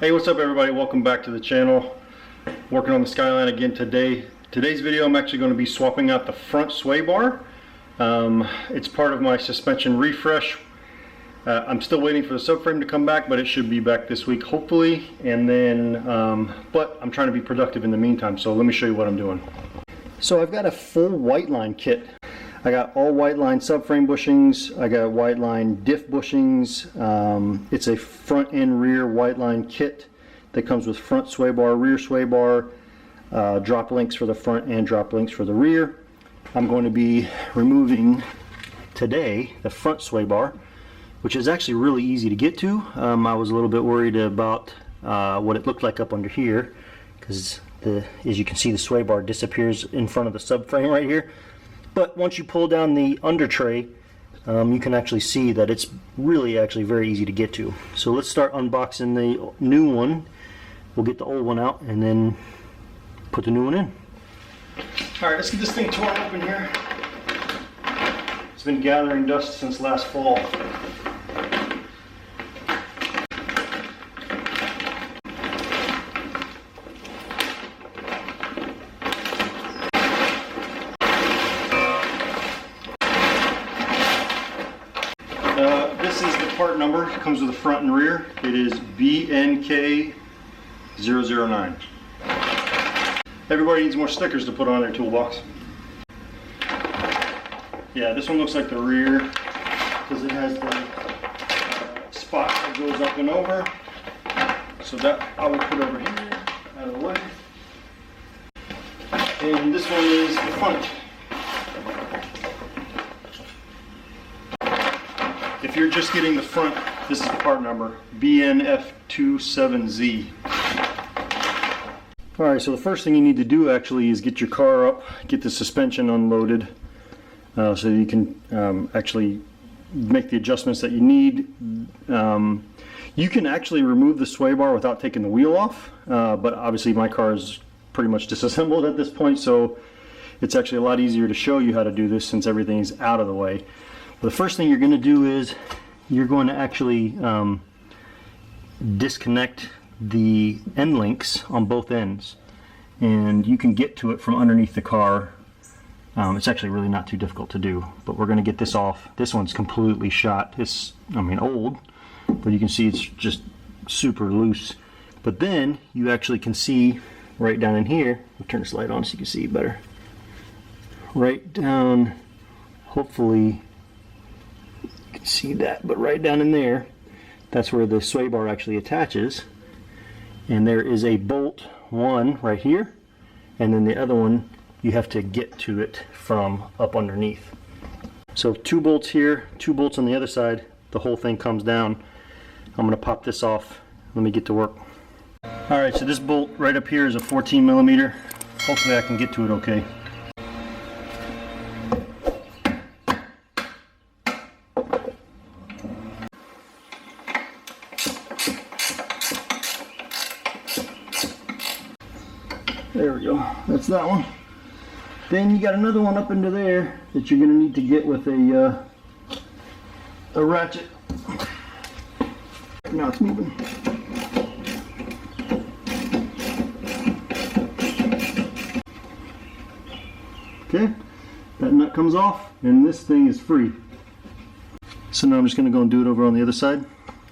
Hey, what's up everybody? Welcome back to the channel. Working on the Skyline again today. Today's video I'm actually going to be swapping out the front sway bar. It's part of my suspension refresh. I'm still waiting for the subframe to come back, but it should be back this week hopefully. And then, but I'm trying to be productive in the meantime, so let me show you what I'm doing. So I've got a full Whiteline kit. I got all Whiteline subframe bushings, I got Whiteline diff bushings. It's a front and rear Whiteline kit that comes with front sway bar, rear sway bar, drop links for the front and drop links for the rear. I'm going to be removing today the front sway bar, which is actually really easy to get to. I was a little bit worried about what it looked like up under here, because as you can see, the sway bar disappears in front of the subframe right here. But once you pull down the under tray, you can actually see that it's really actually very easy to get to. So let's start unboxing the new one. We'll get the old one out and then put the new one in. Alright, let's get this thing torn open here. It's been gathering dust since last fall. This is the part number. It comes with the front and rear. It is BNK009. Everybody needs more stickers to put on their toolbox. Yeah, this one looks like the rear because it has the spot that goes up and over. So that I will put over here, out of the way. And this one is the front. If you're just getting the front, this is the part number, BNF27Z. Alright, so the first thing you need to do actually is get your car up, get the suspension unloaded, so you can actually make the adjustments that you need. You can actually remove the sway bar without taking the wheel off, but obviously my car is pretty much disassembled at this point, so it's actually a lot easier to show you how to do this since everything is out of the way. The first thing you're going to do is you're going to actually disconnect the end links on both ends, and you can get to it from underneath the car. It's actually really not too difficult to do, but we're going to get this off. This one's completely shot. It's, I mean, old, but you can see it's just super loose. But then you actually can see right down in here, I'll turn this light on so you can see better. Right down, hopefully you can see that, but right down in there, that's where the sway bar actually attaches. And there is a bolt, one right here, and then the other one you have to get to it from up underneath. So 2 bolts here, 2 bolts on the other side, the whole thing comes down. I'm going to pop this off. Let me get to work. Alright, so this bolt right up here is a 14 millimeter. Hopefully I can get to it okay. There we go, that's that one. Then you got another one up into there that you're going to need to get with a ratchet. Now it's moving. Okay, that nut comes off and this thing is free. So now I'm just going to go and do it over on the other side,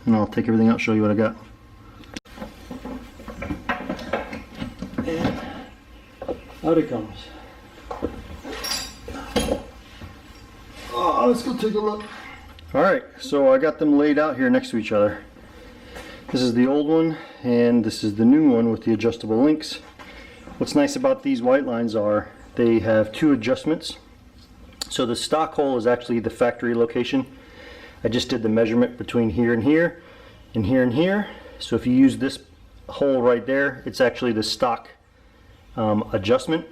and I'll take everything out, show you what I got. Out it comes. Oh, let's go take a look. Alright, so I got them laid out here next to each other. This is the old one and this is the new one with the adjustable links. What's nice about these Whitelines are they have 2 adjustments. So the stock hole is actually the factory location. I just did the measurement between here and here and here and here. So if you use this hole right there, it's actually the stock adjustment.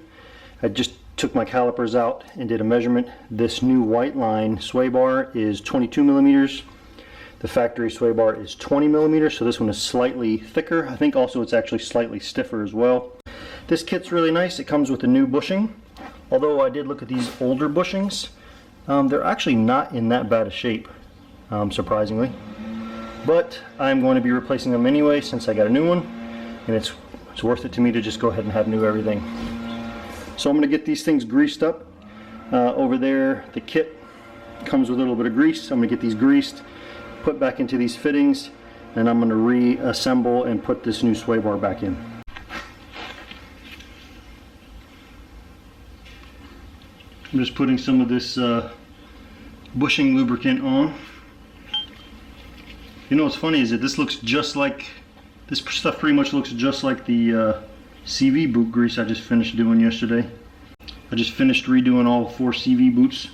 I just took my calipers out and did a measurement. This new Whiteline sway bar is 22 millimeters. The factory sway bar is 20 millimeters, so this one is slightly thicker. I think also it's actually slightly stiffer as well. This kit's really nice. It comes with a new bushing. Although I did look at these older bushings, they're actually not in that bad a shape, surprisingly. but I'm going to be replacing them anyway since I got a new one, and it's worth it to me to just go ahead and have new everything. So I'm going to get these things greased up. Over there, the kit comes with a little bit of grease. I'm going to get these greased, put back into these fittings, and I'm going to reassemble and put this new sway bar back in. I'm just putting some of this bushing lubricant on. You know what's funny is that this looks just like, this stuff pretty much looks just like the CV boot grease I just finished doing yesterday. I just finished redoing all 4 CV boots.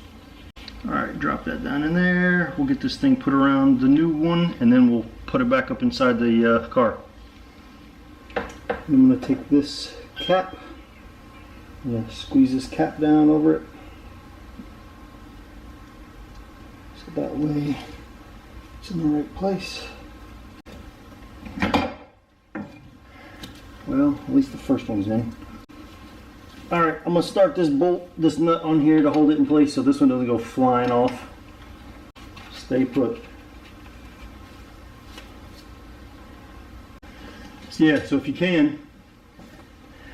Alright, drop that down in there. We'll get this thing put around the new one, and then we'll put it back up inside the car. I'm going to take this cap, I'm going to squeeze this cap down over it. So that way it's in the right place. Well, at least the first one's in. Alright, I'm going to start this bolt, this nut on here to hold it in place so this one doesn't go flying off. Stay put. So yeah, so if you can,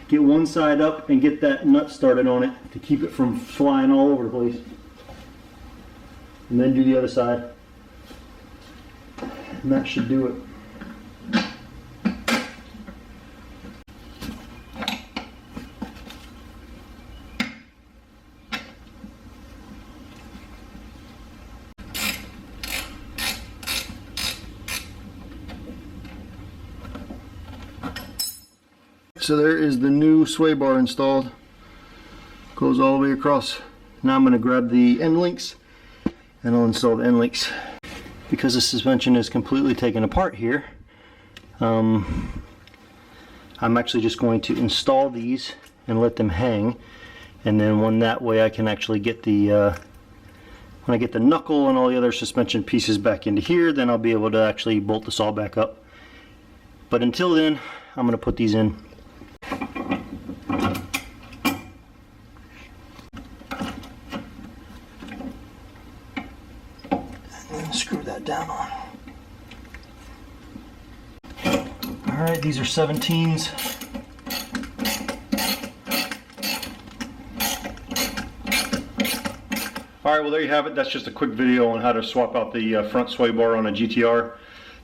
get one side up and get that nut started on it to keep it from flying all over the place. And then do the other side. And that should do it. So there is the new sway bar installed. Goes all the way across. Now I'm going to grab the end links and I'll install the end links. Because the suspension is completely taken apart here, I'm actually just going to install these and let them hang, and then when that way I can actually get the when I get the knuckle and all the other suspension pieces back into here, then I'll be able to actually bolt this all back up. But until then, I'm going to put these in. Screw that down on. Alright, these are 17s. Alright, well there you have it. That's just a quick video on how to swap out the front sway bar on a GTR.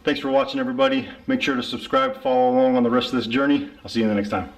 Thanks for watching, everybody. Make sure to subscribe, follow along on the rest of this journey. I'll see you in the next time.